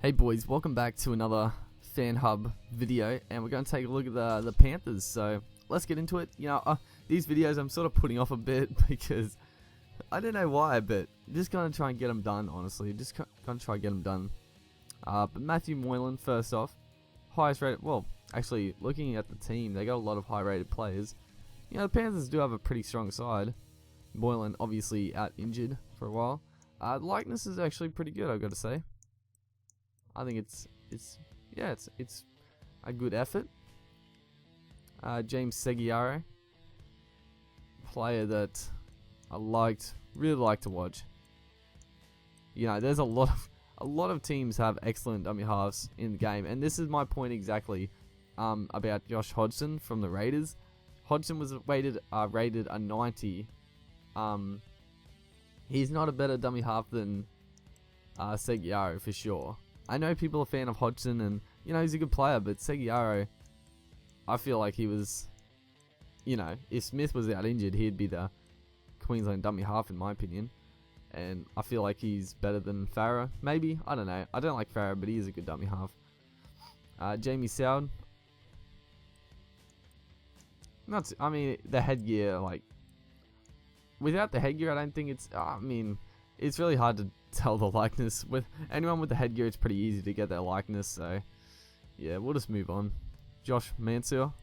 Hey boys, welcome back to another Fan Hub video, and we're going to take a look at the Panthers. So let's get into it. These videos I'm sort of putting off a bit because I don't know why, but I'm just going to try and get them done, honestly. Just going to try and get them done. But Matthew Moylan, first off, highest rated. Well, actually, looking at the team, they got a lot of high rated players. The Panthers do have a pretty strong side. Moylan obviously out injured for a while. The likeness is actually pretty good, I've got to say. I think it's a good effort. James Seguiaro, player that I really liked to watch. There's a lot of teams have excellent dummy halves in the game, and this is my point exactly about Josh Hodgson from the Raiders. Hodgson was rated a 90. He's not a better dummy half than Seguiaro for sure. I know people are a fan of Hodgson, and he's a good player, but Seguiaro, I feel like he was, if Smith was out injured, he'd be the Queensland dummy half in my opinion, and I feel like he's better than Farah. Maybe, I don't know. I don't like Farah, but he is a good dummy half. Jamie Sowd. The headgear, without the headgear, I don't think it's. It's really hard to tell the likeness. With anyone with the headgear, it's pretty easy to get their likeness. So, yeah, we'll just move on. Josh Mensa.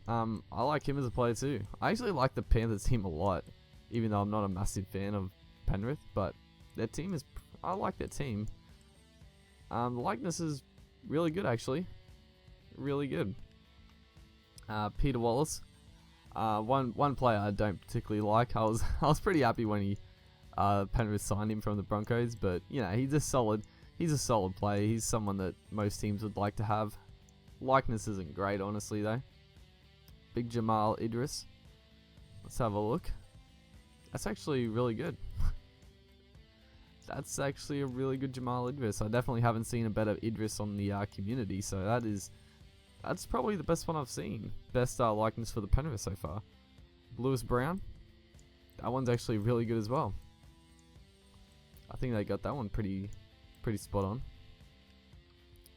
I like him as a player too. I actually like the Panthers team a lot, even though I'm not a massive fan of Penrith. But their team is. I like their team. The likeness is really good, actually. Really good. Peter Wallace. One player I don't particularly like. I was pretty happy when he Penrith signed him from the Broncos, but he's a solid player. He's someone that most teams would like to have. Likeness isn't great, honestly, though. Big Jamal Idris. Let's have a look. That's actually really good. That's actually a really good Jamal Idris. I definitely haven't seen a better Idris on the community, so that's probably the best one I've seen. Best likeness for the Penrith so far. Lewis Brown. That one's actually really good as well. I think they got that one pretty spot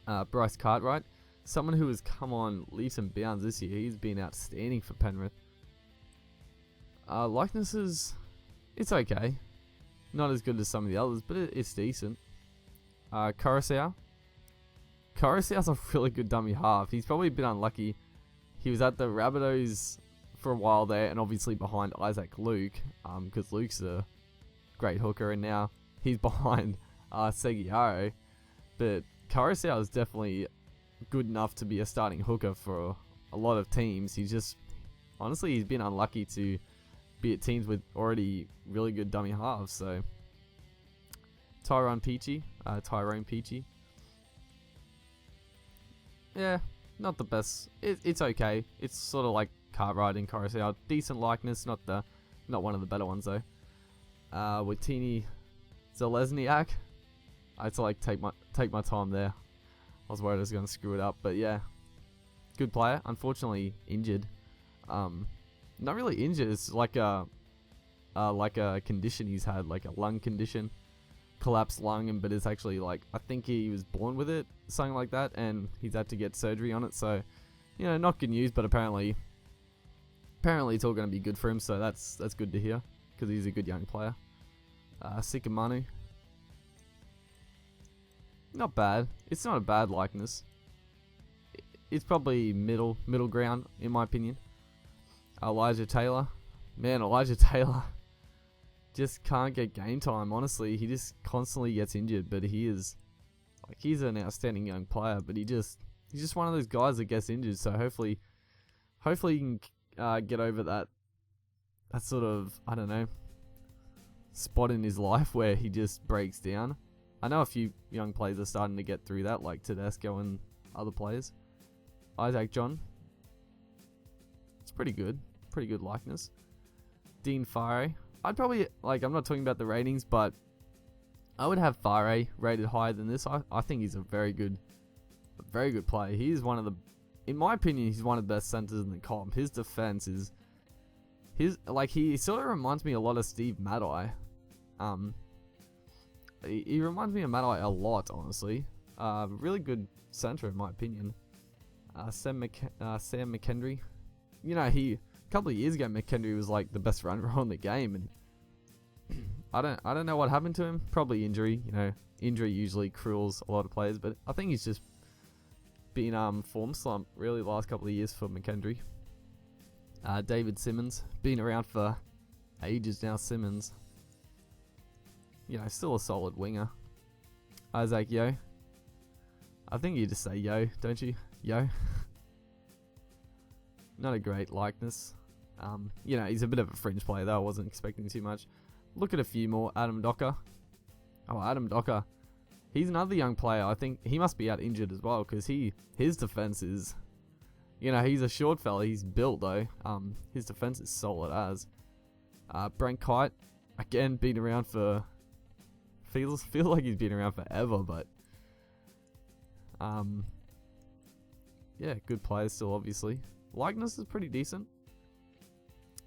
on. Bryce Cartwright. Someone who has come on leaps and bounds this year. He's been outstanding for Penrith. Likenesses, it's okay. Not as good as some of the others, but it's decent. Coruscant. Coruscant's a really good dummy half. He's probably been unlucky. He was at the Rabbitohs for a while there, and obviously behind Isaac Luke, because Luke's a great hooker, and now he's behind Seguiaro. But Coruscant is definitely good enough to be a starting hooker for a lot of teams. He's been unlucky to be at teams with already really good dummy halves. So Tyrone Peachey. Yeah, not the best. It's okay. It's sort of like Cartwright and Coruscant. Decent likeness, not one of the better ones though. Watini Zelezniak. I had to take my time there. I was worried I was going to screw it up, but yeah, good player. Unfortunately, injured. Not really injured. It's like a condition he's had, like a lung condition. Collapsed lung, but it's actually I think he was born with it, something like that, and he's had to get surgery on it. So, not good news, but apparently it's all going to be good for him. So that's good to hear because he's a good young player. Sikamanu, not bad. It's not a bad likeness. It's probably middle ground in my opinion. Elijah Taylor, just can't get game time, honestly. He just constantly gets injured, but he's an outstanding young player, but he's just one of those guys that gets injured. So hopefully he can get over that sort of, I don't know, spot in his life where he just breaks down. I know a few young players are starting to get through that, like Tedesco and other players. Isaac John, it's pretty good likeness. Dean Fire. I'd probably, I'm not talking about the ratings, but I would have Fare rated higher than this. I think he's a very good player. He is in my opinion, he's one of the best centers in the comp. His defense is, he sort of reminds me a lot of Steve Maddai. he reminds me of Matai a lot, honestly. Really good centre in my opinion. Sam Mckendry. You know, a couple of years ago, Mckendry was like the best run row in the game, and I don't know what happened to him. Probably injury. You know, injury usually cruels a lot of players, but I think he's just been form slump really the last couple of years for Mckendry. David Simmons, been around for ages now. Simmons, you know, still a solid winger. Isaac Yo. I think you just say Yo, don't you? Yo. Not a great likeness. You know, he's a bit of a fringe player though. I wasn't expecting too much. Look at a few more. Adam Docker. Oh, Adam Docker. He's another young player. I think he must be out injured as well, because his defense is, you know, he's a short fella. He's built though. His defense is solid as. Brent Kite, again, been around for, feel like he's been around forever, but yeah, good players still, obviously. Likeness is pretty decent.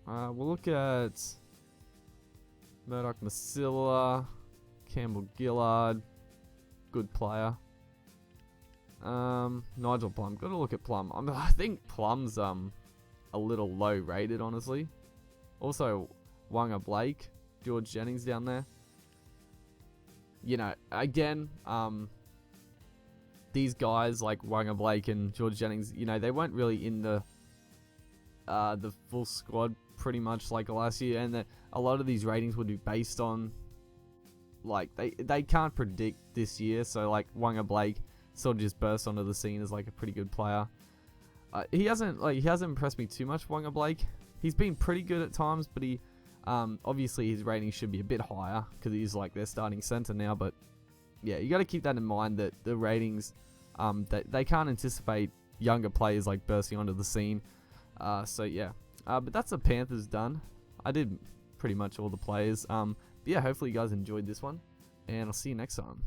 We'll look at Murdoch Masilla, Campbell Gillard, good player. Nigel Plum, gotta look at Plum. I think Plum's a little low rated, honestly. Also, Wanga Blake, George Jennings down there. You know, again, these guys like Wanga Blake and George Jennings, you know, they weren't really in the full squad pretty much like last year, and a lot of these ratings would be based on, like, they can't predict this year. So like Wanga Blake sort of just burst onto the scene as like a pretty good player. He hasn't impressed me too much, Wanga Blake. He's been pretty good at times, but he obviously his rating should be a bit higher because he's like their starting center now. But yeah, you got to keep that in mind, that the ratings, they can't anticipate younger players like bursting onto the scene. So yeah, but that's the Panthers done. I did pretty much all the players. But yeah, hopefully you guys enjoyed this one, and I'll see you next time.